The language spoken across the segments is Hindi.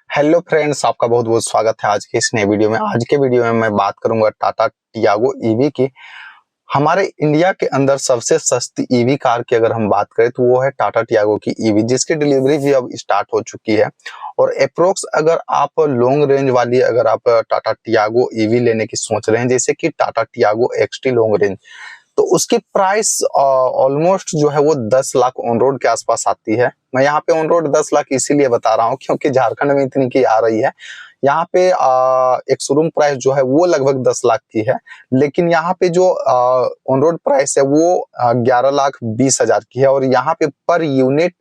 हेलो फ्रेंड्स, आपका बहुत बहुत स्वागत है आज के इस नए वीडियो में। आज के वीडियो में मैं बात करूंगा टाटा टियागो ईवी की। हमारे इंडिया के अंदर सबसे सस्ती ईवी कार की अगर हम बात करें तो वो है टाटा टियागो की ईवी, जिसकी डिलीवरी भी अब स्टार्ट हो चुकी है। और अप्रोक्स अगर आप लॉन्ग रेंज वाली अगर आप टाटा टियागो ईवी लेने की सोच रहे हैं, जैसे कि Tata Tiago XT long range, तो उसकी प्राइस ऑलमोस्ट जो है वो 10 लाख ऑन रोड के आसपास आती है। मैं यहाँ पे ऑन रोड 10 लाख इसीलिए बता रहा हूँ क्योंकि झारखंड में इतनी की आ रही है। यहाँ पे एक शोरूम प्राइस जो है वो लगभग 10 लाख की है, लेकिन यहाँ पे जो ऑन रोड प्राइस है वो 11,20,000 की है। और यहाँ पे पर यूनिट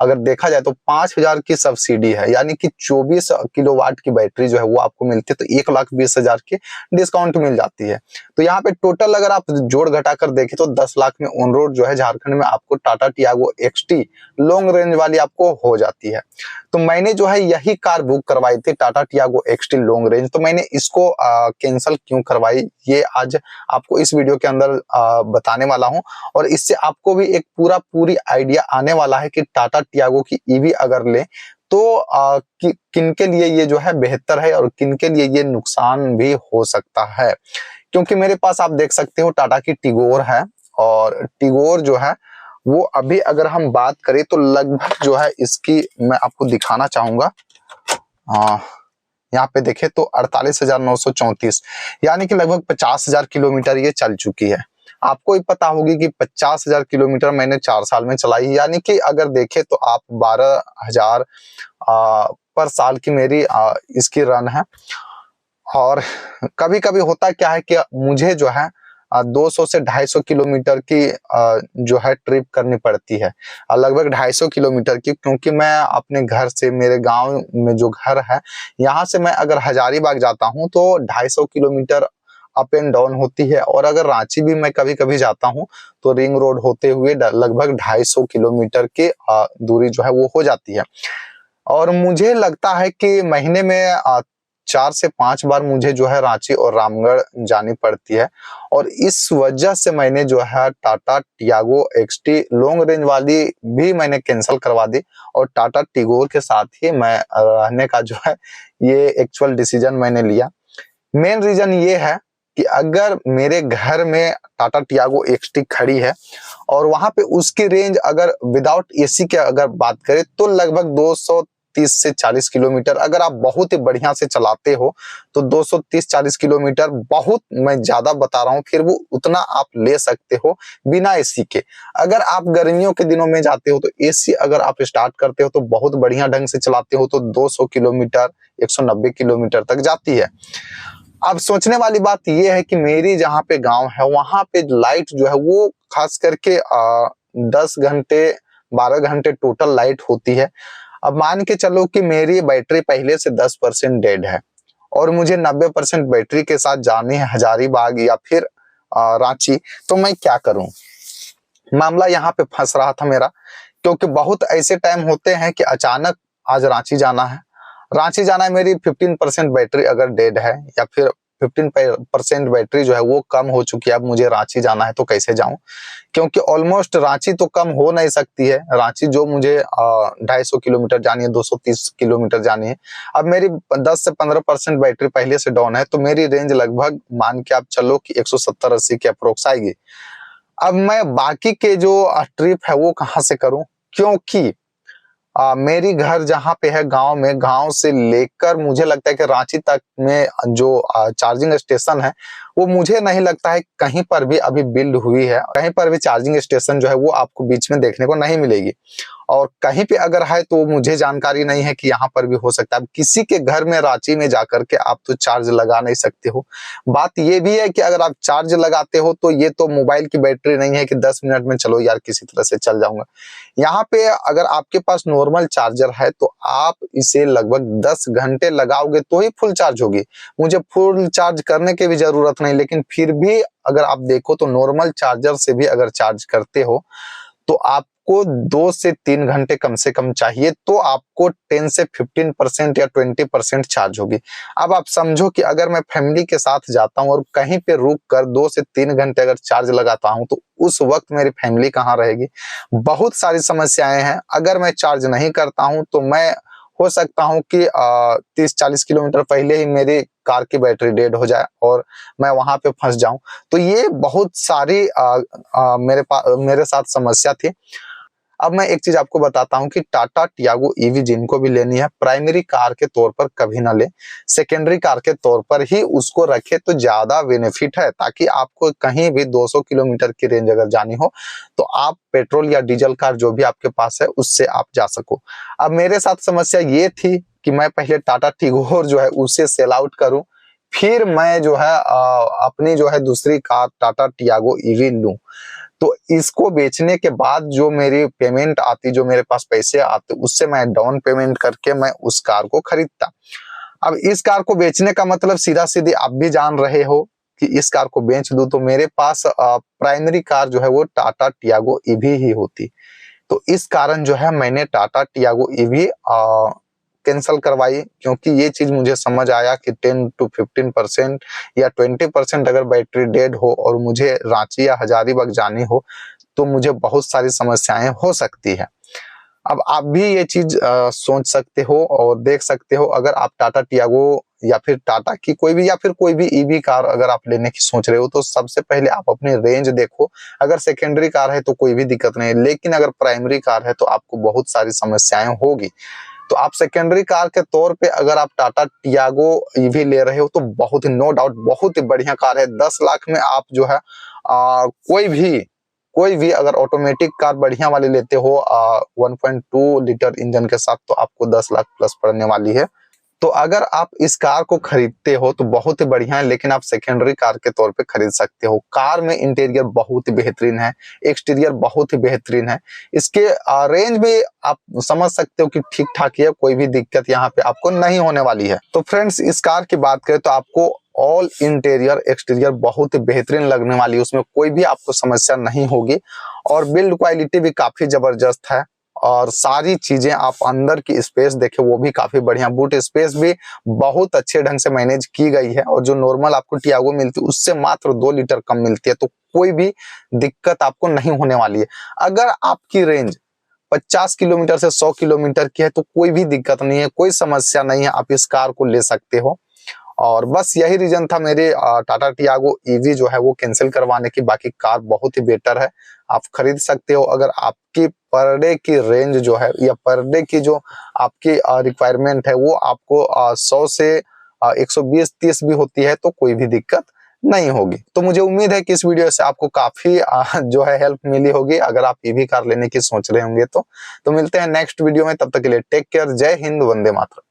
अगर देखा जाए तो 5,000 की सब्सिडी है, यानी कि 24 किलोवाट की बैटरी जो है वो आपको मिलती है, तो 1,20,000 की डिस्काउंट मिल जाती है। तो यहाँ पे टोटल अगर आप जोड़ घटा कर देखें तो 10 लाख में ऑन रोड जो है झारखंड में आपको Tata Tiago XT long range वाली आपको हो जाती है। तो मैंने जो है यही कार बुक करवाई थी, Tata Tiago XT long range. तो मैंने इसको कैंसिल क्यों करवाई ये आज आपको इस वीडियो के अंदर बताने वाला हूँ। और इससे आपको भी एक पूरी आइडिया आने वाला है कि टाटा टियागो की ईवी अगर ले तो किन के लिए ये जो है बेहतर है और किन के लिए ये नुकसान भी हो सकता है। क्योंकि मेरे पास आप देख सकते हो टाटा की टिगोर है, और टिगोर जो है वो अभी अगर हम बात करें तो लगभग जो है इसकी मैं आपको दिखाना चाहूंगा। यहाँ पे देखे तो 48,934, यानी कि लगभग 50,000 किलोमीटर ये चल चुकी है। आपको भी पता होगी कि 50,000 किलोमीटर मैंने 4 साल में चलाई, यानी कि अगर देखे तो आप 12,000 पर साल की मेरी इसकी रन है। और कभी कभी होता क्या है कि मुझे जो है 200 से 250 किलोमीटर की जो है ट्रिप करनी पड़ती है, लगभग 250 किलोमीटर की, क्योंकि मैं अपने घर से, मेरे गांव में जो घर है यहाँ से मैं अगर हजारीबाग जाता हूँ तो 250 किलोमीटर अप एंड डाउन होती है। और अगर रांची भी मैं कभी कभी जाता हूँ तो रिंग रोड होते हुए लगभग 250 किलोमीटर की दूरी जो है वो हो जाती है। और मुझे लगता है कि महीने में 4 से 5 बार मुझे जो है रांची और रामगढ़ जानी पड़ती है। और इस वजह से मैंने जो है Tata Tiago XT long range वाली भी मैंने कैंसिल करवा दी, और टाटा टिगोर के साथ ही मैं रहने का जो है ये एक्चुअल डिसीजन मैंने लिया। मेन रीजन ये है कि अगर मेरे घर में टाटा टियागो एक्सटी खड़ी है और वहां पे उसकी रेंज अगर विदाउट एसी के अगर बात करें तो लगभग 230 से 40 किलोमीटर, अगर आप बहुत ही बढ़िया से चलाते हो तो 230-40 किलोमीटर, बहुत मैं ज्यादा बता रहा हूँ, फिर वो उतना आप ले सकते हो बिना एसी के। अगर आप गर्मियों के दिनों में जाते हो तो एसी अगर आप स्टार्ट करते हो तो बहुत बढ़िया ढंग से चलाते हो तो 200 किलोमीटर 190 किलोमीटर तक जाती है। अब सोचने वाली बात यह है कि मेरी जहाँ पे गांव है वहां पे लाइट जो है वो खास करके 10 घंटे 12 घंटे टोटल लाइट होती है। अब मान के चलो कि मेरी बैटरी पहले से 10% डेड है और मुझे 90% बैटरी के साथ जानी है हजारीबाग या फिर रांची, तो मैं क्या करूं। मामला यहाँ पे फंस रहा था मेरा, क्योंकि बहुत ऐसे टाइम होते हैं कि अचानक आज रांची जाना है, मेरी 15% बैटरी अगर डेड है या फिर 15% बैटरी जो है वो कम हो चुकी है, अब मुझे रांची जाना है तो कैसे जाऊं। क्योंकि ऑलमोस्ट रांची तो कम हो नहीं सकती है, रांची जो मुझे 250 किलोमीटर जानी है, 230 किलोमीटर जानी है। अब मेरी 10 से 15% बैटरी पहले से डाउन है, तो मेरी रेंज लगभग मान के आप चलो कि 170-80 के अप्रोक्स आएगी। अब मैं बाकी के जो ट्रिप है वो कहाँ से करूं, क्योंकि मेरी घर जहाँ पे है गांव में, गांव से लेकर मुझे लगता है कि रांची तक में जो चार्जिंग स्टेशन है वो मुझे नहीं लगता है कहीं पर भी अभी बिल्ड हुई है। कहीं पर भी चार्जिंग स्टेशन जो है वो आपको बीच में देखने को नहीं मिलेगी, और कहीं पे अगर है तो मुझे जानकारी नहीं है कि यहाँ पर भी हो सकता है। किसी के घर में रांची में जाकर के आप तो चार्ज लगा नहीं सकते हो। बात ये भी है कि अगर आप चार्ज लगाते हो तो ये तो मोबाइल की बैटरी नहीं है कि 10 मिनट में चलो यार किसी तरह से चल जाऊंगा। यहाँ पे अगर आपके पास नॉर्मल चार्जर है तो आप इसे लगभग 10 घंटे लगाओगे तो ही फुल चार्ज होगी। मुझे फुल चार्ज करने की भी जरूरत नहीं, लेकिन फिर भी अगर आप देखो तो नॉर्मल चार्जर से भी अगर चार्ज करते हो तो आपको 2 से 3 घंटे कम से कम चाहिए, तो आपको 10 से 15% या 20% चार्ज होगी। अब आप समझो कि अगर मैं फैमिली के साथ जाता हूं और कहीं पे रुक कर 2 से 3 घंटे अगर चार्ज लगाता हूं तो उस वक्त मेरी फैमिली कहाँ रहेगी। बहुत सारी समस्याएं हैं। अगर मैं चार्ज नहीं करता हूं तो मैं हो सकता हूँ कि 30-40 किलोमीटर पहले ही मेरी कार की बैटरी डेड हो जाए और मैं वहां पे फंस जाऊं। तो ये बहुत सारी मेरे साथ समस्या थी। अब मैं एक चीज आपको बताता हूँ कि टाटा टियागो ईवी जिनको भी लेनी है, प्राइमरी कार के तौर पर कभी ना ले, सेकेंडरी कार के तौर पर ही उसको रखे तो ज्यादा बेनिफिट है, ताकि आपको कहीं भी 200 किलोमीटर की रेंज अगर जानी हो तो आप पेट्रोल या डीजल कार जो भी आपके पास है उससे आप जा सको। अब मेरे साथ समस्या ये थी कि मैं पहले टाटा टिगोर जो है उसे सेल आउट करूं, फिर मैं जो है अपनी जो है दूसरी कार टाटा टियागो ईवी लूं। तो इसको बेचने के बाद जो मेरी पेमेंट आती, जो मेरे पास पैसे आते, उससे मैं डाउन पेमेंट करके मैं उस कार को खरीदता। अब इस कार को बेचने का मतलब सीधा सीधी आप भी जान रहे हो कि इस कार को बेच दूं तो मेरे पास प्राइमरी कार जो है वो टाटा टियागो ईवी ही होती। तो इस कारण जो है मैंने टाटा टियागो ईवी कैंसल करवाई, क्योंकि ये चीज मुझे समझ आया कि 10-15% या 20% अगर बैटरी डेड हो और मुझे रांची या हजारीबाग जानी हो तो मुझे बहुत सारी समस्याएं हो सकती है। अब आप भी ये चीज सोच सकते हो और देख सकते हो। अगर आप टाटा टियागो या फिर टाटा की कोई भी या फिर कोई भी ईवी कार अगर आप लेने की सोच रहे हो तो सबसे पहले आप अपनी रेंज देखो। अगर सेकेंडरी कार है तो कोई भी दिक्कत नहीं है, लेकिन अगर प्राइमरी कार है तो आपको बहुत सारी समस्याएं होगी। तो आप सेकेंडरी कार के तौर पे अगर आप टाटा टियागो ईवी ले रहे हो तो बहुत ही, नो डाउट, बहुत ही बढ़िया कार है। 10 लाख में आप जो है कोई भी अगर ऑटोमेटिक कार बढ़िया वाली लेते हो 1.2 लीटर इंजन के साथ तो आपको 10 लाख प्लस पड़ने वाली है। तो अगर आप इस कार को खरीदते हो तो बहुत ही बढ़िया है, लेकिन आप सेकेंडरी कार के तौर पे खरीद सकते हो। कार में इंटीरियर बहुत ही बेहतरीन है, एक्सटीरियर बहुत ही बेहतरीन है, इसके रेंज भी आप समझ सकते हो कि ठीक ठाक ही है, कोई भी दिक्कत यहाँ पे आपको नहीं होने वाली है। तो फ्रेंड्स, इस कार की बात करें तो आपको ऑल इंटीरियर एक्सटीरियर बहुत ही बेहतरीन लगने वाली है, उसमें कोई भी आपको समस्या नहीं होगी और बिल्ड क्वालिटी भी काफी जबरदस्त है। और सारी चीजें आप अंदर की स्पेस देखे वो भी काफी बढ़िया, बूट स्पेस भी बहुत अच्छे ढंग से मैनेज की गई है और जो नॉर्मल आपको टियागो मिलती है उससे मात्र 2 लीटर कम मिलती है। तो कोई भी दिक्कत आपको नहीं होने वाली है। अगर आपकी रेंज 50 किलोमीटर से 100 किलोमीटर की है तो कोई भी दिक्कत नहीं है, कोई समस्या नहीं है, आप इस कार को ले सकते हो। और बस यही रीजन था मेरे टाटा टियागो ईवी जो है वो कैंसिल करवाने की। बाकी कार बहुत ही बेटर है, आप खरीद सकते हो। अगर आपकी पर डे की रेंज जो है या पर डे की जो आपकी रिक्वायरमेंट है वो आपको 100 से 120-130 भी होती है तो कोई भी दिक्कत नहीं होगी। तो मुझे उम्मीद है कि इस वीडियो से आपको काफी जो है हेल्प मिली होगी अगर आप ईवी कार लेने की सोच रहे होंगे तो मिलते हैं नेक्स्ट वीडियो में, तब तक के लिए टेक केयर, जय हिंद, वंदे मातरम।